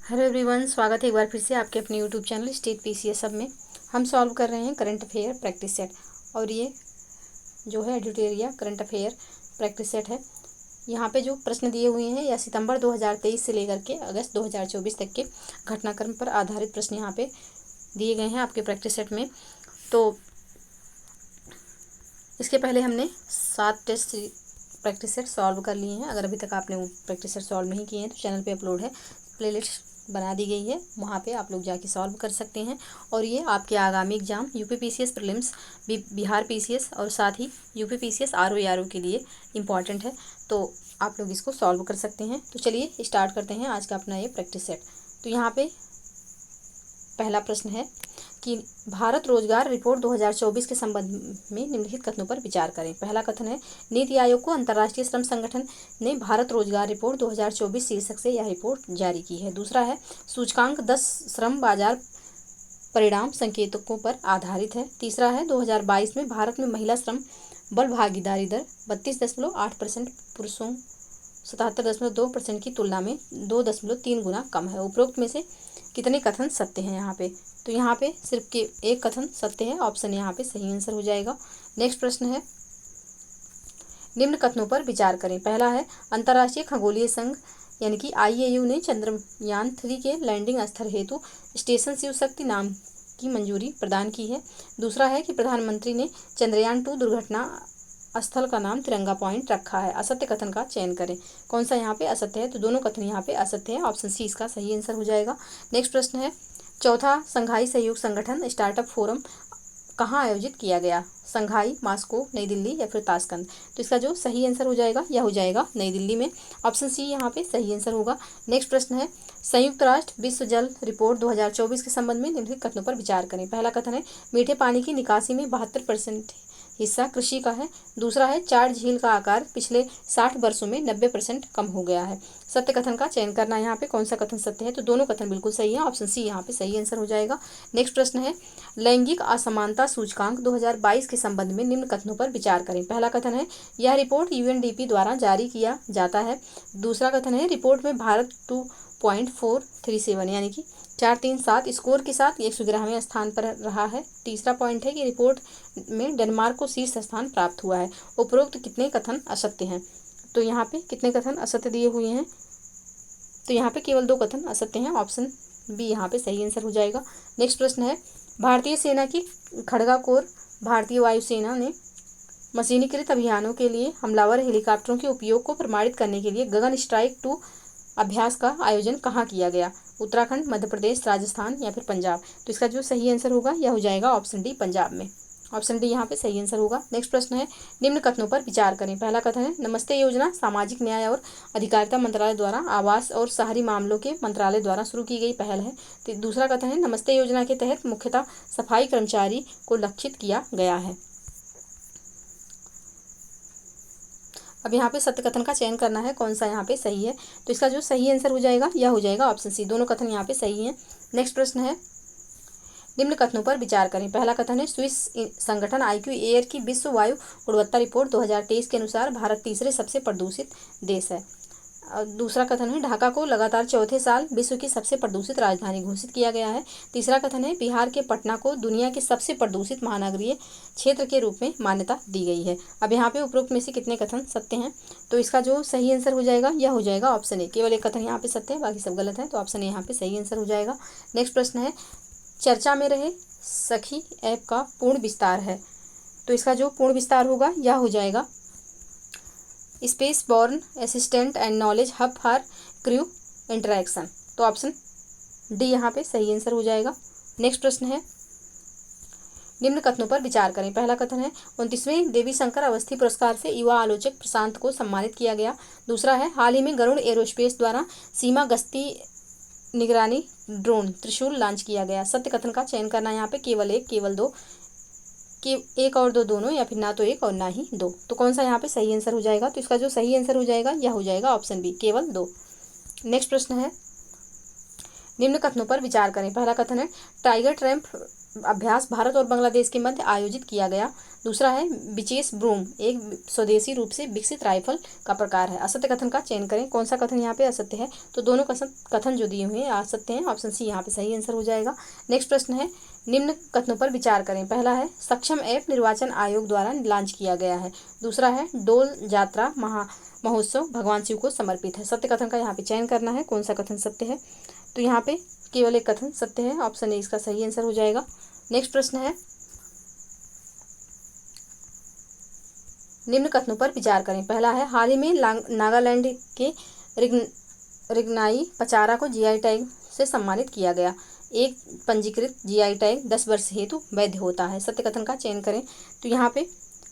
Hello everyone, स्वागत है एक बार फिर से आपके अपने यूट्यूब चैनल स्टेट पीसीएस सब में। हम सॉल्व कर रहे हैं करंट अफेयर प्रैक्टिस सेट। और ये जो है एडिटोरिया करंट अफेयर प्रैक्टिस सेट है। यहाँ पे जो प्रश्न दिए हुए हैं या सितंबर 2023 से लेकर के अगस्त 2024 तक के घटनाक्रम पर आधारित प्रश्न यहाँ पे दिए गए हैं आपके प्रैक्टिस सेट में। तो इसके पहले हमने 7 टेस्ट प्रैक्टिस सेट सॉल्व कर लिए हैं। अगर अभी तक आपने वो प्रैक्टिस सेट सॉल्व नहीं किए हैं तो चैनल पे अपलोड है, प्लेलिस्ट बना दी गई है, वहाँ पे आप लोग जाके सॉल्व कर सकते हैं। और ये आपके आगामी exam UP PCS prelims, Bihar PCS और साथ ही यूपी पीसीएस आरओ आरओ के लिए इम्पॉर्टेंट है, तो आप लोग इसको सॉल्व कर सकते हैं। तो चलिए स्टार्ट करते हैं आज का अपना ये प्रैक्टिस सेट। तो यहाँ पे पहला प्रश्न है कि भारत रोजगार रिपोर्ट 2024 के संबंध में निम्नलिखित कथनों पर विचार करें। पहला कथन है, नीति आयोग को अंतर्राष्ट्रीय श्रम संगठन ने भारत रोजगार रिपोर्ट 2024 शीर्षक से यह रिपोर्ट जारी की है। दूसरा है, सूचकांक 10 श्रम बाजार परिणाम संकेतकों पर आधारित है। तीसरा है, 2022 में भारत में महिला श्रम बल भागीदारी दर 32.8%, पुरुषों 77.2% की तुलना में 2.3 गुना कम है। उपरोक्त में से कितने कथन सत्य हैं यहाँ पे? तो यहाँ पे सिर्फ के एक कथन सत्य है, ऑप्शन यहाँ पे सही आंसर हो जाएगा। नेक्स्ट प्रश्न है, निम्न कथनों पर विचार करें। पहला है, अंतर्राष्ट्रीय खगोलीय संघ यानी कि आईएयू ने चंद्रयान 3 के लैंडिंग स्थल हेतु स्टेशन शिव शक्ति नाम की मंजूरी प्रदान की है। दूसरा है कि प्रधानमंत्री ने चंद्रयान 2 दुर्घटना स्थल का नाम तिरंगा पॉइंट रखा है। असत्य कथन का चयन करें। कौन सा यहाँ पे असत्य है? तो दोनों कथन यहाँ पे असत्य है, ऑप्शन सी इसका सही आंसर हो जाएगा। नेक्स्ट प्रश्न है, चौथा संघाई सहयोग संगठन स्टार्टअप फोरम कहाँ आयोजित किया गया? संघाई, मास्को, नई दिल्ली या फिर ताशकंद? तो इसका जो सही आंसर हो जाएगा यह हो जाएगा नई दिल्ली में, ऑप्शन सी यहाँ पे सही आंसर होगा। नेक्स्ट प्रश्न है, संयुक्त राष्ट्र विश्व जल रिपोर्ट 2024 के संबंध में निम्नलिखित कथनों पर विचार करें। पहला कथन है, मीठे पानी की निकासी में 72% हिस्सा कृषि का है। दूसरा है, चार झील का आकार पिछले 60 वर्षों में 90% कम हो गया है। सत्य कथन का चयन करना है यहाँ पे, कौन सा कथन सत्य है? तो दोनों कथन बिल्कुल सही है, ऑप्शन सी यहाँ पे सही आंसर हो जाएगा। नेक्स्ट प्रश्न है, लैंगिक असमानता सूचकांक 2022 के संबंध में निम्न कथनों पर विचार करें। पहला कथन है, यह रिपोर्ट यूएनडीपी द्वारा जारी किया जाता है। दूसरा कथन है, रिपोर्ट में भारत 2.437 यानी कि 437 स्कोर के साथ 111वें स्थान पर रहा है। तीसरा पॉइंट है कि रिपोर्ट में डेनमार्क को शीर्ष स्थान प्राप्त हुआ है। उपरोक्त कितने कथन असत्य हैं? तो यहाँ पे कितने कथन असत्य दिए हुए हैं? तो यहाँ पे केवल 2 कथन असत्य हैं, ऑप्शन बी यहाँ पे सही आंसर हो जाएगा। नेक्स्ट प्रश्न है, भारतीय सेना की खड़गा कोर भारतीय वायुसेना ने मशीनीकृत अभियानों के लिए हमलावर हेलीकॉप्टरों के उपयोग को प्रमाणित करने के लिए गगन स्ट्राइक 2 अभ्यास का आयोजन कहाँ किया गया? उत्तराखंड, मध्य प्रदेश, राजस्थान या फिर पंजाब? तो इसका जो सही आंसर होगा यह हो जाएगा ऑप्शन डी, पंजाब में, ऑप्शन डी यहाँ पे सही आंसर होगा। नेक्स्ट प्रश्न है, निम्न कथनों पर विचार करें। पहला कथन है, नमस्ते योजना सामाजिक न्याय और अधिकारिता मंत्रालय द्वारा आवास और शहरी मामलों के मंत्रालय द्वारा शुरू की गई पहल है। तो दूसरा कथन है, नमस्ते योजना के तहत मुख्यतः सफाई कर्मचारी को लक्षित किया गया है। अब यहाँ पे सत्य कथन का चयन करना है, कौन सा यहाँ पे सही है? तो इसका जो सही आंसर हो जाएगा यह हो जाएगा ऑप्शन सी, दोनों कथन यहाँ पे सही हैं। नेक्स्ट प्रश्न है, निम्न कथनों पर विचार करें। पहला कथन है, स्विस संगठन आईक्यू एयर की विश्व वायु गुणवत्ता रिपोर्ट 2023 के अनुसार भारत तीसरे सबसे प्रदूषित देश है। दूसरा कथन है, ढाका को लगातार चौथे साल विश्व की सबसे प्रदूषित राजधानी घोषित किया गया है। तीसरा कथन है, बिहार के पटना को दुनिया के सबसे प्रदूषित महानगरीय क्षेत्र के रूप में मान्यता दी गई है। अब यहाँ पे उपरोक्त में से कितने कथन सत्य हैं? तो इसका जो सही आंसर हो जाएगा यह हो जाएगा ऑप्शन ए, केवल एक कथन यहाँ पे सत्य है, बाकी सब गलत है, तो ऑप्शन ए यहाँ पे सही आंसर हो जाएगा। नेक्स्ट प्रश्न है, चर्चा में रहे सखी ऐप का पूर्ण विस्तार है। तो इसका जो पूर्ण विस्तार होगा यह हो जाएगा space born assistant and knowledge hub for crew interaction. तो ऑप्शन डी यहाँ पे सही आंसर हो जाएगा। नेक्स्ट प्रश्न है, निम्न कथनों पर विचार करें। पहला कथन है, 29वें देवी शंकर अवस्थी पुरस्कार से युवा आलोचक प्रशांत को सम्मानित किया गया। दूसरा है, हाल ही में गरुड़ एरोस्पेस द्वारा सीमा गश्ती निगरानी ड्रोन त्रिशूल लॉन्च किया गया। सत्य कथन का चयन करना यहाँ पे, केवल एक, केवल दो, कि एक और दो दोनों, या फिर ना तो एक और ना ही दो। तो कौन सा यहाँ पे सही आंसर हो जाएगा? तो इसका जो सही आंसर हो जाएगा यह हो जाएगा ऑप्शन बी, केवल 2। नेक्स्ट प्रश्न है, निम्न कथनों पर विचार करें। पहला कथन है, टाइगर ट्रैम्प अभ्यास भारत और बांग्लादेश के मध्य आयोजित किया गया। दूसरा है विचेस ब्रूम एक स्वदेशी रूप से विकसित राइफल का प्रकार है। असत्य कथन का चयन करें। कौन सा कथन यहाँ पे असत्य है? तो दोनों कथन जो दिए हुए हैं असत्य हैं। ऑप्शन सी यहाँ पे सही आंसर हो जाएगा। नेक्स्ट प्रश्न है निम्न कथनों पर विचार करें। पहला है सक्षम ऐप निर्वाचन आयोग द्वारा लॉन्च किया गया है। दूसरा है डोल जात्रा महोत्सव भगवान शिव को समर्पित है। सत्य कथन का यहाँ पे चयन करना है। कौन सा कथन सत्य है? तो यहाँ पे केवल एक कथन सत्य है। ऑप्शन ए इसका सही आंसर हो जाएगा। नेक्स्ट प्रश्न है निम्न कथनों पर विचार करें। पहला है हाल ही में नागालैंड के रिगनाई पचारा को जीआई टैग से सम्मानित किया गया। एक पंजीकृत जीआई टैग 10 वर्ष हेतु वैध होता है। सत्य कथन का चयन करें। तो यहाँ पे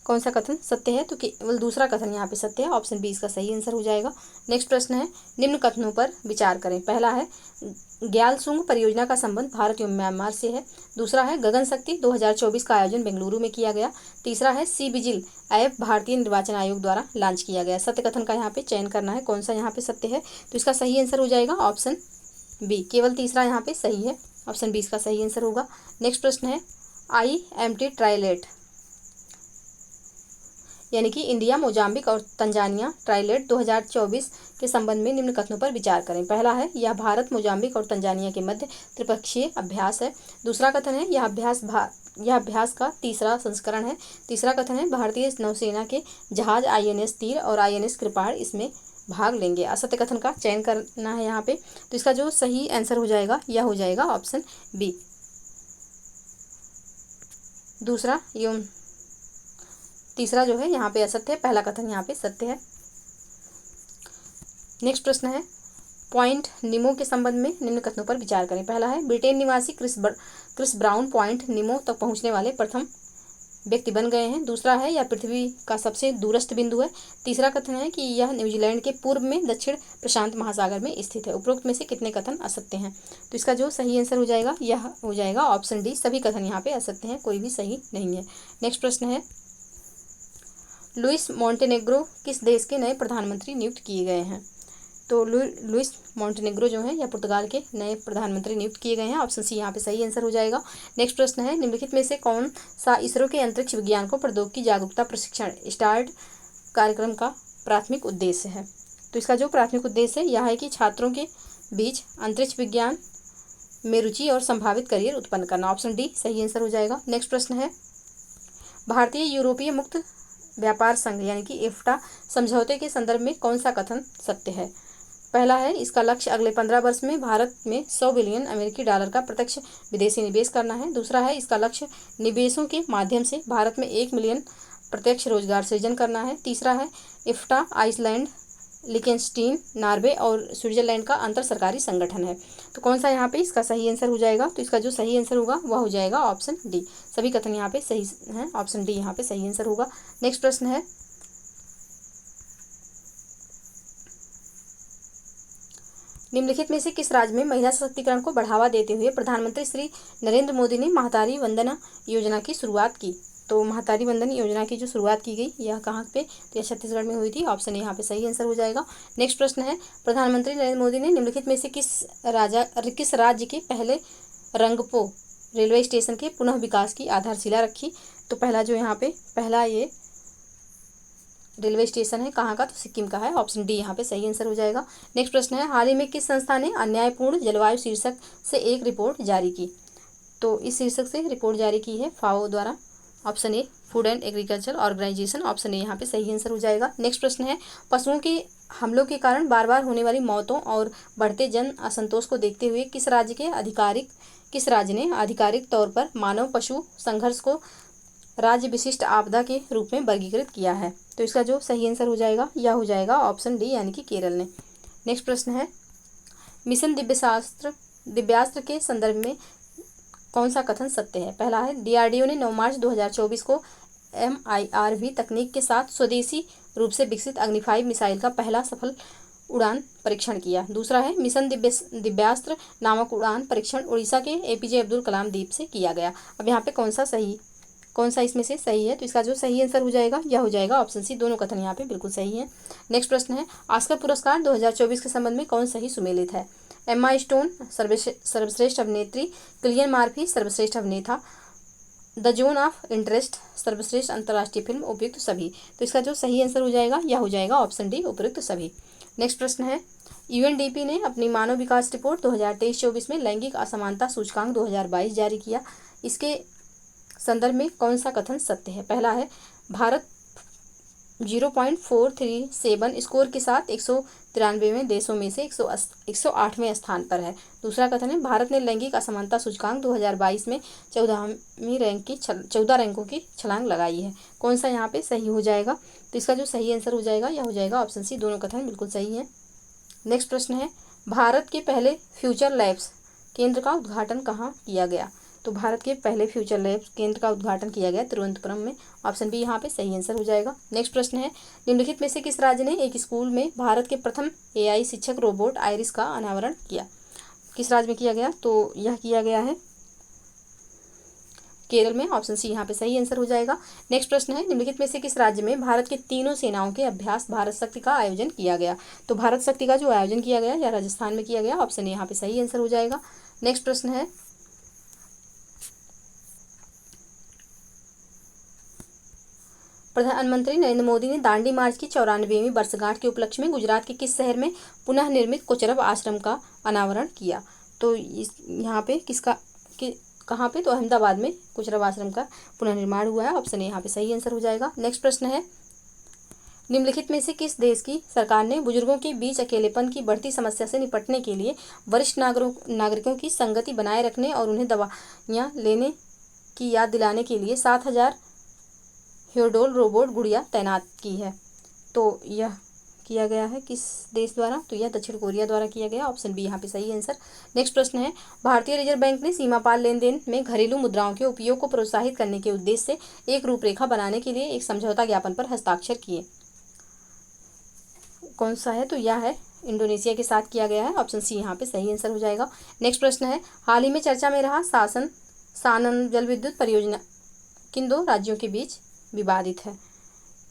कौन सा कथन सत्य है? तो केवल दूसरा कथन यहाँ पे सत्य है। ऑप्शन बी इसका सही आंसर हो जाएगा। नेक्स्ट प्रश्न है निम्न कथनों पर विचार करें। पहला है ग्यालसूंग परियोजना का संबंध भारत एवं म्यांमार से है। दूसरा है गगन शक्ति 2024 का आयोजन बेंगलुरु में किया गया। तीसरा है सी विजिल ऐप भारतीय निर्वाचन आयोग द्वारा लॉन्च किया गया। सत्य कथन का यहाँ पे चयन करना है। कौन सा यहाँ पे सत्य है? तो इसका सही आंसर हो जाएगा ऑप्शन बी। केवल तीसरा यहाँ पे सही है। ऑप्शन बी इसका सही आंसर होगा। नेक्स्ट प्रश्न है IMT ट्राइलेट यानी कि इंडिया मोजाम्बिक और तंजानिया ट्राइलेट 2024 के संबंध में निम्न कथनों पर विचार करें। पहला है यह भारत मोजाम्बिक और तंजानिया के मध्य त्रिपक्षीय अभ्यास है। दूसरा कथन है यह अभ्यास का तीसरा संस्करण है। तीसरा कथन है भारतीय नौसेना के जहाज INS तीर और INS कृपाण इसमें भाग लेंगे। असत्य कथन का चयन करना है यहाँ पे। तो इसका जो सही आंसर हो जाएगा यह हो जाएगा ऑप्शन बी। दूसरा एवं तीसरा जो है यहाँ पे असत्य है। पहला कथन यहाँ पे सत्य है। नेक्स्ट प्रश्न है पॉइंट निमो के संबंध में निम्न कथनों पर विचार करें। पहला है ब्रिटेन निवासी क्रिस ब्राउन पॉइंट निमो तक पहुंचने वाले प्रथम व्यक्ति बन गए हैं। दूसरा है यह पृथ्वी का सबसे दूरस्थ बिंदु है। तीसरा कथन है कि यह न्यूजीलैंड के पूर्व में दक्षिण प्रशांत महासागर में स्थित है। उपरोक्त में से कितने कथन असत्य हैं? तो इसका जो सही आंसर हो जाएगा यह हो जाएगा ऑप्शन डी। सभी कथन यहाँ पे असत्य हैं, कोई भी सही नहीं है। नेक्स्ट प्रश्न है लुइस मोंटेनेग्रो किस देश के नए प्रधानमंत्री नियुक्त किए गए हैं? तो लुइस मोंटेनेग्रो जो है यह पुर्तगाल के नए प्रधानमंत्री नियुक्त किए गए हैं। ऑप्शन सी यहाँ पे सही आंसर हो जाएगा। नेक्स्ट प्रश्न है निम्नलिखित में से कौन सा इसरो के अंतरिक्ष विज्ञान को प्रौद्योगिकी जागरूकता प्रशिक्षण स्टार्ट कार्यक्रम का प्राथमिक उद्देश्य है? तो इसका जो प्राथमिक उद्देश्य है यह है कि छात्रों के बीच अंतरिक्ष विज्ञान में रुचि और संभावित करियर उत्पन्न करना। ऑप्शन डी सही आंसर हो जाएगा। नेक्स्ट प्रश्न है भारतीय यूरोपीय मुक्त व्यापार संघ यानी कि EFTA समझौते के संदर्भ में कौन सा कथन सत्य है? पहला है इसका लक्ष्य अगले 15 वर्ष में भारत में $100 बिलियन अमेरिकी डॉलर का प्रत्यक्ष विदेशी निवेश करना है। दूसरा है इसका लक्ष्य निवेशों के माध्यम से भारत में 1 मिलियन प्रत्यक्ष रोजगार सृजन करना है। तीसरा है EFTA आइसलैंड लिechtenstein नॉर्वे और स्विट्जरलैंड का अंतर सरकारी संगठन है। तो कौन सा यहाँ पे इसका सही आंसर हो जाएगा? तो इसका जो सही आंसर होगा वह हो जाएगा ऑप्शन डी। सभी कथन यहाँ पे सही हैं। ऑप्शन डी यहाँ पे सही आंसर होगा। नेक्स्ट प्रश्न है निम्नलिखित में से किस राज्य में महिला सशक्तिकरण को बढ़ावा देते हुए प्रधानमंत्री श्री नरेंद्र मोदी ने महतारी वंदना योजना की शुरुआत की? तो महतारी वंदन योजना की जो शुरुआत की गई यह कहाँ पे? तो यह छत्तीसगढ़ में हुई थी। ऑप्शन ए यहाँ पे सही आंसर हो जाएगा। नेक्स्ट प्रश्न है प्रधानमंत्री नरेंद्र मोदी ने निम्नलिखित में से किस राज्य के पहले रंगपो रेलवे स्टेशन के पुनः विकास की आधारशिला रखी? तो पहला जो यहाँ पे पहला ये रेलवे स्टेशन है कहाँ का? तो सिक्किम का है। ऑप्शन डी यहाँ पे सही आंसर हो जाएगा। नेक्स्ट प्रश्न है हाल ही में किस संस्था ने अन्यायपूर्ण जलवायु शीर्षक से एक रिपोर्ट जारी की? तो इस शीर्षक से रिपोर्ट जारी की है FAO द्वारा। Option A food and agriculture organisation. Option A यहाँ पे सही आंसर हो जाएगा। नेक्स्ट प्रश्न है पशुओं के हमलों के कारण बार बार होने वाली मौतों और बढ़ते जन असंतोष को देखते हुए किस राज्य ने आधिकारिक तौर पर मानव पशु संघर्ष को राज्य विशिष्ट आपदा के रूप में वर्गीकृत किया है? तो इसका जो सही आंसर हो जाएगा यह हो जाएगा ऑप्शन डी यानी कि केरल ने। नेक्स्ट प्रश्न है मिशन दिव्यास्त्र के संदर्भ में कौन सा कथन सत्य है? पहला है DRDO ने 9 मार्च 2024 को MIRV तकनीक के साथ स्वदेशी रूप से विकसित अग्नि-5 मिसाइल का पहला सफल उड़ान परीक्षण किया। दूसरा है मिशन दिव्यास्त्र नामक उड़ान परीक्षण उड़ीसा के APJ अब्दुल कलाम द्वीप से किया गया। अब यहाँ पे कौन सा इसमें से सही है? तो इसका जो सही आंसर हो जाएगा यह हो जाएगा ऑप्शन सी। दोनों कथन यहाँ पे बिल्कुल सही है। नेक्स्ट प्रश्न है ऑस्कर पुरस्कार 2024 के संबंध में कौन सही सुमेलित है? एम्मा स्टोन सर्वश्रेष्ठ अभिनेत्री, किलियन मर्फी सर्वश्रेष्ठ अभिनेता, द जोन ऑफ इंटरेस्ट सर्वश्रेष्ठ अंतर्राष्ट्रीय फिल्म, उपयुक्त सभी। तो इसका जो सही आंसर हो जाएगा यह हो जाएगा ऑप्शन डी, उपयुक्त सभी। नेक्स्ट प्रश्न है, यूएनडीपी ने अपनी मानव विकास रिपोर्ट 2023-24 में लैंगिक असमानता सूचकांक 2022 जारी किया। इसके संदर्भ में कौन सा कथन सत्य है? पहला है, भारत 0.437 स्कोर के साथ 193वें देशों में से 108वें स्थान पर है। दूसरा कथन है, भारत ने लैंगिक असमानता सूचकांक 2022 में 14 रैंकों की छलांग लगाई है। कौन सा यहाँ पे सही हो जाएगा? तो इसका जो सही आंसर हो जाएगा यह हो जाएगा ऑप्शन सी, दोनों कथन बिल्कुल सही है। नेक्स्ट प्रश्न है, भारत के पहले फ्यूचर लैब्स केंद्र का उद्घाटन कहाँ किया गया? तो भारत के पहले फ्यूचर लैब्स केंद्र का उद्घाटन किया गया तिरुवनंतपुरम में। ऑप्शन बी यहाँ पे सही आंसर हो जाएगा। नेक्स्ट प्रश्न है, निम्नलिखित में से किस राज्य ने एक स्कूल में भारत के प्रथम एआई शिक्षक रोबोट आइरिस का अनावरण किया? किस राज्य में किया गया? तो यह किया गया है केरल में। ऑप्शन सी यहाँ पे सही आंसर हो जाएगा। नेक्स्ट प्रश्न है, निम्नलिखित में से किस राज्य में भारत के तीनों सेनाओं के अभ्यास भारत शक्ति का आयोजन किया गया? तो भारत शक्ति का जो आयोजन किया गया यह राजस्थान में किया गया। ऑप्शन यहाँ पे सही आंसर हो जाएगा। नेक्स्ट प्रश्न है, प्रधानमंत्री नरेंद्र मोदी ने दांडी मार्च की 94वीं वर्षगांठ के उपलक्ष्य में गुजरात के किस शहर में पुनः निर्मित कोचरब आश्रम का अनावरण किया? तो यहाँ पे कहाँ पे? तो अहमदाबाद में कोचरब आश्रम का पुनर्निर्माण हुआ है। ऑप्शन ए यहाँ पे सही आंसर हो जाएगा। नेक्स्ट प्रश्न है, निम्नलिखित में से किस देश की सरकार ने बुजुर्गों के बीच अकेलेपन की बढ़ती समस्या से निपटने के लिए वरिष्ठ नागरिकों की संगति बनाए रखने और उन्हें दवाइयाँ लेने की याद दिलाने के लिए 7000 ह्योडोल रोबोट गुड़िया तैनात की है? तो यह किया गया है किस देश द्वारा? तो यह दक्षिण कोरिया द्वारा किया गया। ऑप्शन बी यहाँ पे सही आंसर। नेक्स्ट प्रश्न है, भारतीय रिजर्व बैंक ने सीमा पार लेन देन में घरेलू मुद्राओं के उपयोग को प्रोत्साहित करने के उद्देश्य से एक रूपरेखा बनाने के लिए एक समझौता ज्ञापन पर हस्ताक्षर किए। कौन सा है? तो यह है इंडोनेशिया के साथ किया गया है। ऑप्शन सी यहाँ पे सही आंसर हो जाएगा। नेक्स्ट प्रश्न है, हाल ही में चर्चा में रहा सानन जल विद्युत परियोजना किन दो राज्यों के बीच विवादित है?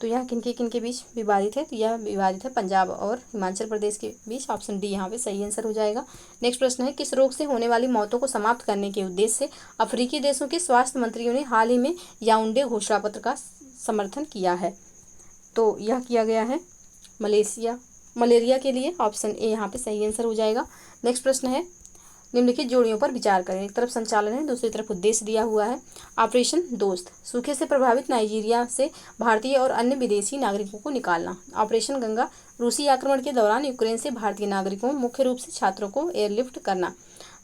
तो यह किनके बीच विवादित है? तो यह विवादित है पंजाब और हिमाचल प्रदेश के बीच। ऑप्शन डी यहाँ पे सही आंसर हो जाएगा। नेक्स्ट प्रश्न है, किस रोग से होने वाली मौतों को समाप्त करने के उद्देश्य से अफ्रीकी देशों के स्वास्थ्य मंत्रियों ने हाल ही में याउंडे घोषणा पत्र का समर्थन किया है? तो यह किया गया है मलेरिया के लिए। ऑप्शन ए यहाँ पे सही आंसर हो जाएगा। नेक्स्ट प्रश्न है, निम्नलिखित जोड़ियों पर विचार करें। एक तरफ संचालन है, दूसरी तरफ उद्देश्य दिया हुआ है। ऑपरेशन दोस्त, सूखे से प्रभावित नाइजीरिया से भारतीय और अन्य विदेशी नागरिकों को निकालना। ऑपरेशन गंगा, रूसी आक्रमण के दौरान यूक्रेन से भारतीय नागरिकों मुख्य रूप से छात्रों को एयरलिफ्ट करना।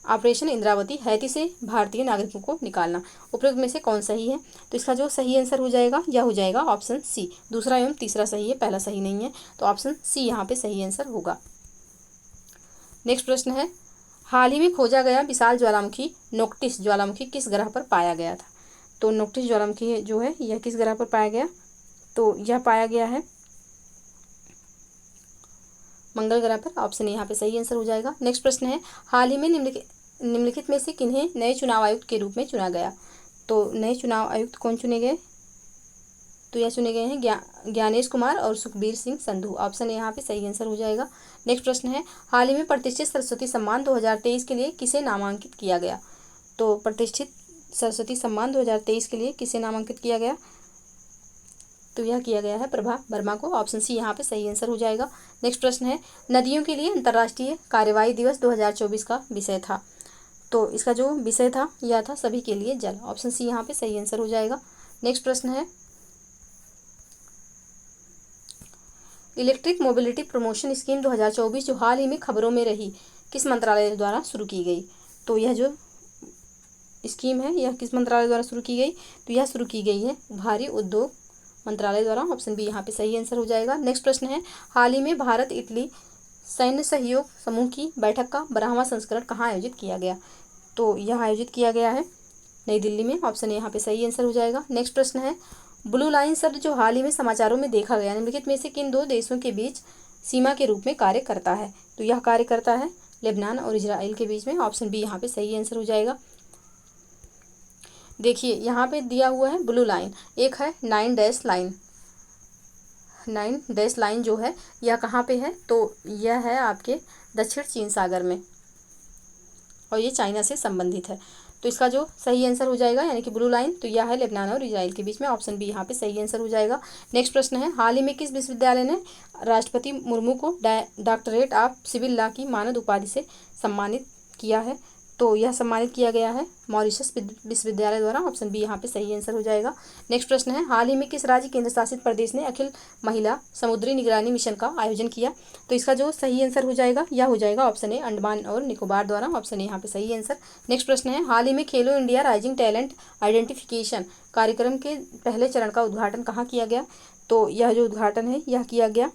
ऑपरेशन इंद्रावती, हैती से भारतीय नागरिकों को निकालना। उपरोक्त में से कौन सही है? तो इसका जो सही आंसर हो जाएगा यह हो जाएगा ऑप्शन सी। दूसरा एवं तीसरा सही है, पहला सही नहीं है। तो ऑप्शन सी यहाँ पे सही आंसर होगा। नेक्स्ट प्रश्न है, हाल ही में खोजा गया विशाल ज्वालामुखी नोक्टिस ज्वालामुखी किस ग्रह पर पाया गया था? तो नोक्टिस ज्वालामुखी जो है यह किस ग्रह पर पाया गया? तो यह पाया गया है मंगल ग्रह पर। ऑप्शन यहाँ पे सही आंसर हो जाएगा। नेक्स्ट प्रश्न है, हाल ही में निम्नलिखित में से किन्हें नए चुनाव आयुक्त के रूप में चुना गया? तो नए चुनाव आयुक्त कौन चुने गए? तो यह चुने गए हैं ज्ञानेश कुमार और सुखबीर सिंह संधू। ऑप्शन यहाँ पे सही आंसर हो जाएगा। नेक्स्ट प्रश्न है, हाल ही में प्रतिष्ठित सरस्वती सम्मान 2023 के लिए किसे नामांकित किया गया? तो प्रतिष्ठित सरस्वती सम्मान 2023 के लिए किसे नामांकित किया गया? तो यह किया गया है प्रभा वर्मा को। ऑप्शन सी यहाँ पे सही आंसर हो जाएगा। नेक्स्ट प्रश्न है, नदियों के लिए अंतर्राष्ट्रीय कार्यवाही दिवस 2024 का विषय था। तो इसका जो विषय था यह था सभी के लिए जल। ऑप्शन सी यहाँ पे सही आंसर हो जाएगा। नेक्स्ट प्रश्न है, इलेक्ट्रिक मोबिलिटी प्रमोशन स्कीम 2024 जो हाल ही में खबरों में रही किस मंत्रालय द्वारा शुरू की गई? तो यह जो स्कीम है यह किस मंत्रालय द्वारा शुरू की गई? तो यह शुरू की गई है भारी उद्योग मंत्रालय द्वारा। ऑप्शन बी यहाँ पे सही आंसर हो जाएगा। नेक्स्ट प्रश्न है, हाल ही में भारत इटली सैन्य सहयोग समूह की बैठक का 12वां संस्करण कहाँ आयोजित किया गया? तो यह आयोजित किया गया है नई दिल्ली में। ऑप्शन यहाँ पे सही आंसर हो जाएगा। नेक्स्ट प्रश्न है, ब्लू लाइन शब्द जो हाल ही में समाचारों में देखा गया निम्नलिखित में से किन दो देशों के बीच सीमा के रूप में कार्य करता है? तो यह कार्य करता है लेबनान और इजराइल के बीच में। ऑप्शन बी यहाँ पे सही आंसर हो जाएगा। देखिए यहाँ पे दिया हुआ है ब्लू लाइन, एक है 9 डैश लाइन। 9 डैश लाइन जो है यह कहाँ पे है? तो यह है आपके दक्षिण चीन सागर में। और ये चाइना से संबंधित है। तो इसका जो सही आंसर हो जाएगा यानी कि ब्लू लाइन, तो यह है लेबनान और इजराइल के बीच में, ऑप्शन बी यहाँ पे सही आंसर हो जाएगा। नेक्स्ट प्रश्न है, हाल ही में किस विश्वविद्यालय ने राष्ट्रपति मुर्मू को डॉक्टरेट ऑफ सिविल लॉ की मानद उपाधि से सम्मानित किया है? तो यह सम्मानित किया गया है मॉरिशस विश्वविद्यालय द्वारा, ऑप्शन बी यहाँ पे सही आंसर हो जाएगा। नेक्स्ट प्रश्न है, हाल ही में किस राज्य केंद्र शासित प्रदेश ने अखिल महिला समुद्री निगरानी मिशन का आयोजन किया? तो इसका जो सही आंसर हो जाएगा यह हो जाएगा ऑप्शन ए, अंडमान और निकोबार द्वारा, ऑप्शन ए यहाँ पे सही आंसर। नेक्स्ट प्रश्न है, हाल ही में खेलो इंडिया राइजिंग टैलेंट आइडेंटिफिकेशन कार्यक्रम के पहले चरण का उद्घाटन कहाँ किया गया? तो यह जो उद्घाटन है यह किया गया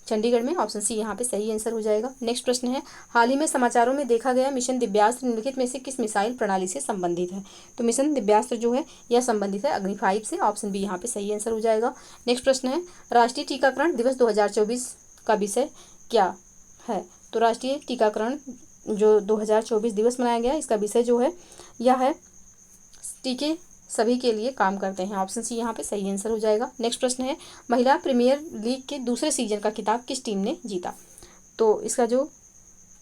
चंडीगढ़ में, ऑप्शन सी यहाँ पे सही आंसर हो जाएगा। नेक्स्ट प्रश्न है, हाल ही में समाचारों में देखा गया मिशन दिव्यास्त्र निम्नलिखित में से किस मिसाइल प्रणाली से संबंधित है? तो मिशन दिव्यास्त्र जो है यह संबंधित है अग्नि 5 से, ऑप्शन बी यहाँ पे सही आंसर हो जाएगा। नेक्स्ट प्रश्न है, राष्ट्रीय टीकाकरण दिवस 2024 का विषय क्या है? तो राष्ट्रीय टीकाकरण जो 2024 दिवस मनाया गया इसका विषय जो है यह है टीके सभी के लिए काम करते हैं, ऑप्शन सी यहाँ पे सही आंसर हो जाएगा। नेक्स्ट प्रश्न है, महिला प्रीमियर लीग के दूसरे सीजन का खिताब किस टीम ने जीता? तो इसका जो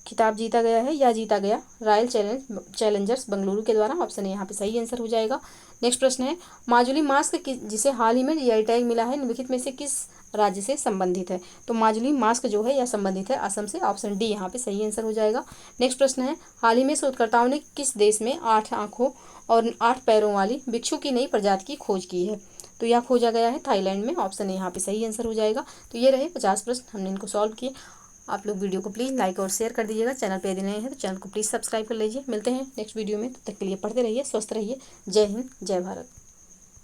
खिताब जीता गया है यह जीता गया रॉयल चैलेंजर्स बेंगलुरु के द्वारा, ऑप्शन ए यहाँ पे सही आंसर हो जाएगा। नेक्स्ट प्रश्न है, माजुली मास्क जिसे हाल ही में जीआई टैग मिला है निम्नलिखित में से किस राज्य से संबंधित है? तो माजुली मास्क जो है यह संबंधित है असम से, ऑप्शन डी यहाँ पे सही आंसर हो जाएगा। नेक्स्ट प्रश्न है, हाल ही में शोधकर्ताओं ने किस देश में 8 आँखों और 8 पैरों वाली बिच्छू की नई प्रजाति की खोज की है? तो यह खोजा गया है थाईलैंड में, ऑप्शन ए यहाँ पे सही आंसर हो जाएगा। तो ये रहे 50 प्रश्न, हमने इनको सॉल्व किए। आप लोग वीडियो को प्लीज़ लाइक और शेयर कर दीजिएगा। चैनल पे यदि नए हैं तो चैनल को प्लीज़ सब्सक्राइब कर लीजिए। मिलते हैं नेक्स्ट वीडियो में, तब तक के लिए पढ़ते रहिए, स्वस्थ रहिए। जय हिंद, जय भारत।